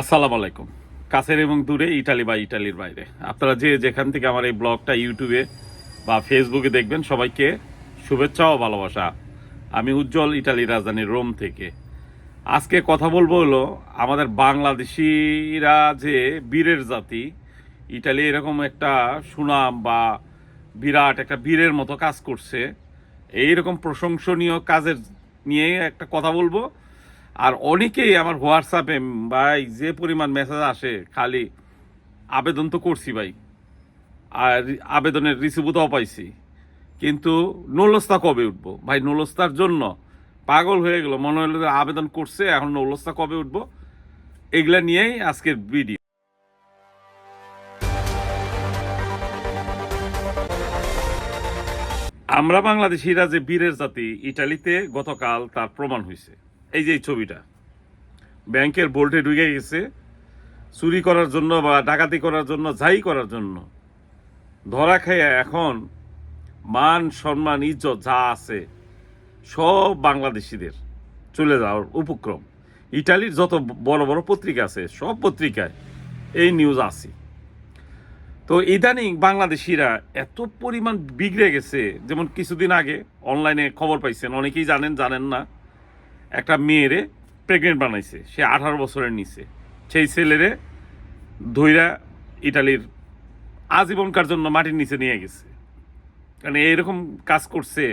আসসালামু আলাইকুম। কাছের এবং দূরে, ইটালি বা ইটালির বাইরে, আপনারা যে যেখান থেকে আমার এই ব্লগটা ইউটিউবে বা ফেসবুকে দেখবেন, সবাইকে শুভেচ্ছা ও ভালোবাসা। আমি উজ্জ্বল, ইটালির রাজধানী রোম থেকে। আজকে কথা বলবো হলো আমাদের বাংলাদেশিরা যে বীরের জাতি, ইটালি এরকম একটা সুনাম বা বিরাট একটা বীরের মতো কাজ করছে, এইরকম প্রশংসনীয় কাজের নিয়ে একটা কথা বলবো। আর অনেকেই আমার হোয়াটসঅ্যাপে ভাই যে পরিমাণ মেসেজ আসে, খালি আবেদন তো করছি ভাই, আর আবেদনের রিসিভও পাইছি, কিন্তু নলস্তা কবে উঠবো ভাই? নলস্তার জন্য পাগল হয়ে গেল, মনে হলো যে আবেদন করছে, এখন নলস্তা কবে উঠবো। এগুলা নিয়েই আজকের ভিডিও। আমরা বাংলাদেশিরা যে বীরের জাতি, ইটালিতে গতকাল তার প্রমাণ হয়েছে। এই যে এই ছবিটা, ব্যাংকের বোল্টে ঢুকে গেছে চুরি করার জন্য বা ডাকাতি করার জন্য, যাই করার জন্য ধরা খেয়ে এখন মান সম্মান ইজ্জত যা আছে সব বাংলাদেশিদের চলে যাওয়ার উপক্রম। ইটালির যত বড় বড় পত্রিকা আছে সব পত্রিকায় এই নিউজ আছে। তো ইদানিং বাংলাদেশিরা এত পরিমাণ বিগড়ে গেছে, যেমন কিছুদিন আগে অনলাইনে খবর পাইছেন, অনেকেই জানেন, জানেন না, একটা মেয়েরে প্রেগনেন্ট বানাইছে, সে 18 বছরের নিচে। সেই ছেলেরে ধইরা ইটালির আজীবনকার জন্য মাটির নিচে নিয়ে গেছে। কারণ এইরকম কাজ করছে।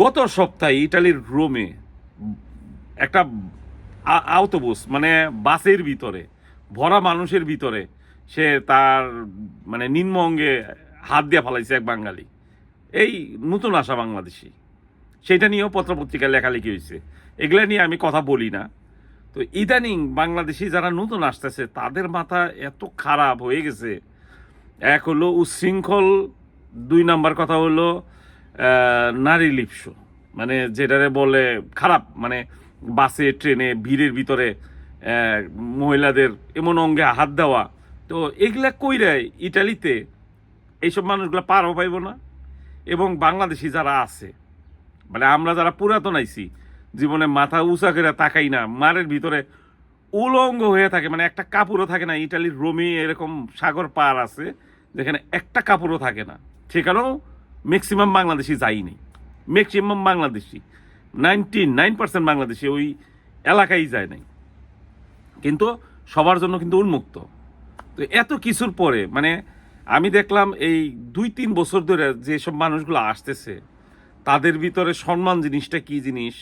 গত সপ্তাহে ইটালির রোমে একটা আউটোবুস, মানে বাসের ভিতরে, ভরা মানুষের ভিতরে সে তার মানে নিম্ন অঙ্গে হাত দিয়ে ফালাইছে এক বাঙালি, এই নতুন আসা বাংলাদেশি। সেটা নিয়েও পত্রপত্রিকায় লেখালেখি হয়েছে। এগুলা নিয়ে আমি কথা বলি না। তো ইদানিং বাংলাদেশি যারা নতুন আসতেছে তাদের মাথা এত খারাপ হয়ে গেছে। এক হলো উচ্ছৃঙ্খল, 2 নাম্বার কথা হলো নারী লিপ্স, মানে যেটারে বলে খারাপ, মানে বাসে ট্রেনে ভিড়ের ভিতরে মহিলাদের এমন অঙ্গে হাত দেওয়া। তো এগুলা কইরে ইটালিতে এইসব মানুষগুলো পারও পাইব না। এবং বাংলাদেশি যারা আছে, মানে আমরা যারা পুরাতন আইছি, জীবনে মাথা উঁচা করে তাকাই না, মারের ভিতরে উলঙ্গ হয়ে থাকে, মানে একটা কাপড়ও থাকে না। ইটালির রোমে এরকম সাগর পার আছে যেখানে একটা কাপড়ও থাকে না, সেখানেও ম্যাক্সিমাম বাংলাদেশি যায়নি। ম্যাক্সিমাম বাংলাদেশি, 99% বাংলাদেশি ওই এলাকায় যায় নাই, কিন্তু সবার জন্য কিন্তু উন্মুক্ত। তো এত কিছুর পরে মানে আমি দেখলাম এই 2-3 বছর ধরে যেসব মানুষগুলো আসতেছে তাদের ভিতরে সম্মান জিনিসটা কি জিনিস।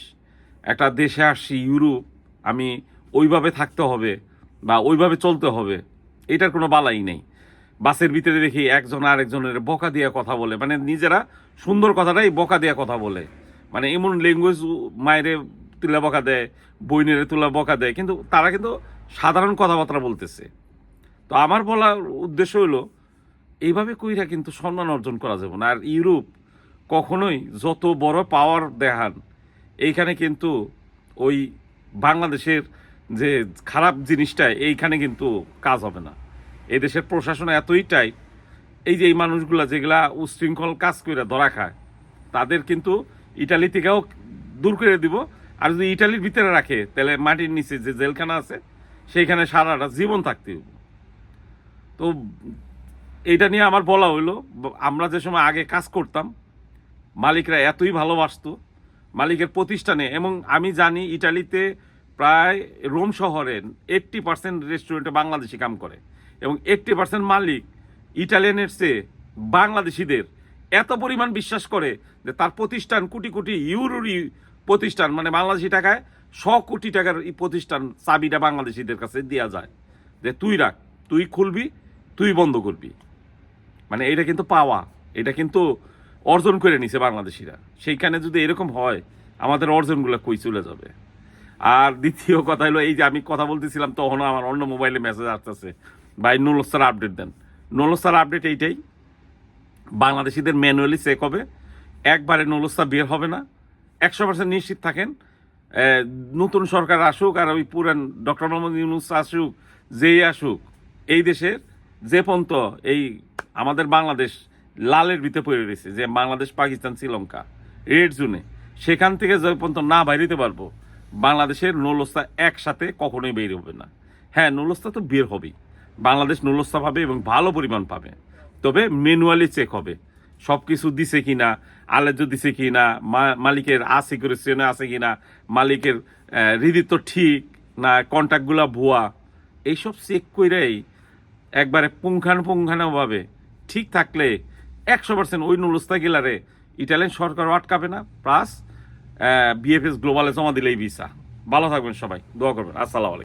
একটা দেশে আসছি ইউরোপ, আমি ওইভাবে থাকতে হবে বা ওইভাবে চলতে হবে, এটার কোনো বালাই নেই। বাসের ভিতরে দেখি একজন আরেকজনের বকা দিয়ে কথা বলে, মানে নিজেরা সুন্দর কথাটাই বকা দিয়ে কথা বলে, মানে এমন ল্যাঙ্গুয়েজ, মায়েরে তুলে বকা দেয়, বইনেরে তুলে বকা দেয়, কিন্তু তারা কিন্তু সাধারণ কথাবার্তা বলতেছে। তো আমার বলার উদ্দেশ্য হলো এইভাবে কইরা কিন্তু সম্মান অর্জন করা যাবে না। আর ইউরোপ কখনোই যত বড় পাওয়ার দেখান, এইখানে কিন্তু ওই বাংলাদেশের যে খারাপ জিনিসটা এইখানে কিন্তু কাজ হবে না। এই দেশের প্রশাসন এতই টাইট, এই যে এই মানুষগুলা যেগুলা উশৃঙ্খল কাজ করে ধরা খায় তাদের কিন্তু ইটালি থেকেও দূর করে দিব। আর যদি ইটালির ভিতরে রাখে তাহলে মাটির নিচে যে জেলখানা আছে সেইখানে সারাটা জীবন থাকতে হবে। তো এইটা নিয়ে আমার বলা হইলো, আমরা যে সময় আগে কাজ করতাম মালিকরা এতই ভালোবাসতো মালিকের প্রতিষ্ঠানে। এবং আমি জানি ইটালিতে প্রায় রোম শহরে 80% রেস্টুরেন্টে বাংলাদেশি কাম করে, এবং 80% মালিক ইটালিয়ানের চেয়ে বাংলাদেশিদের এত পরিমাণ বিশ্বাস করে যে তার প্রতিষ্ঠান কোটি কোটি ইউরোরই প্রতিষ্ঠান, মানে বাংলাদেশি টাকায় 100 কোটি টাকার এই প্রতিষ্ঠান চাবিটা বাংলাদেশিদের কাছে দেওয়া যায়, যে তুই রাখ, তুই খুলবি, তুই বন্ধ করবি। মানে এটা কিন্তু পাওয়া, এটা কিন্তু অর্জন করে নিছে বাংলাদেশিরা। সেইখানে যদি এরকম হয় আমাদের অর্জনগুলো কই চলে যাবে। আর দ্বিতীয় কথা হলো, এই যে আমি কথা বলতেছিলাম তখন আমার অন্য মোবাইলে মেসেজ আসতেছে, ভাই নুলস্তার আপডেট দেন। নুলস্তার আপডেট এইটাই, বাংলাদেশিদের ম্যানুয়ালি চেক হবে, একবারে নুলস্তা বের হবে না। 100% নিশ্চিত থাকেন। নতুন সরকার আসুক আর ওই পুরান ডক্টর মোহাম্মদ ইউনূস আসুক, যেই আসুক, এই দেশের যে পর্যন্ত এই আমাদের বাংলাদেশ লালের ভিতরে পড়ে রয়েছে, যে বাংলাদেশ পাকিস্তান শ্রীলঙ্কা রেড জোনে, সেখান থেকে যে পর্যন্ত না বাইরেতে পারবো বাংলাদেশের নুলস্তা একসাথে কখনোই বের হবে না। হ্যাঁ, নুলস্তা তো বের হবেই, বাংলাদেশ নুলস্তা পাবে এবং ভালো পরিমাণ পাবে, তবে ম্যানুয়ালি চেক হবে সব কিছু দিছে কিনা, আলেজ্য দিছে কিনা, মালিকের সিকিউরিশনে আছে কিনা, মালিকের হৃদিত্ব ঠিক না, কন্ট্যাক্টগুলা ভুয়া, এইসব চেক কইরাই একবারে পুঙ্খানুপুঙ্খানুভাবে ঠিক থাকলে 100% ওই নুলস্তা গেলারে ইটালিয়ান সরকারও আটকাবে না, প্লাস বিএফএস গ্লোবালে জমা দিলেই ভিসা। ভালো থাকবেন সবাই, দোয়া করবেন। আসসালামু আলাইকুম।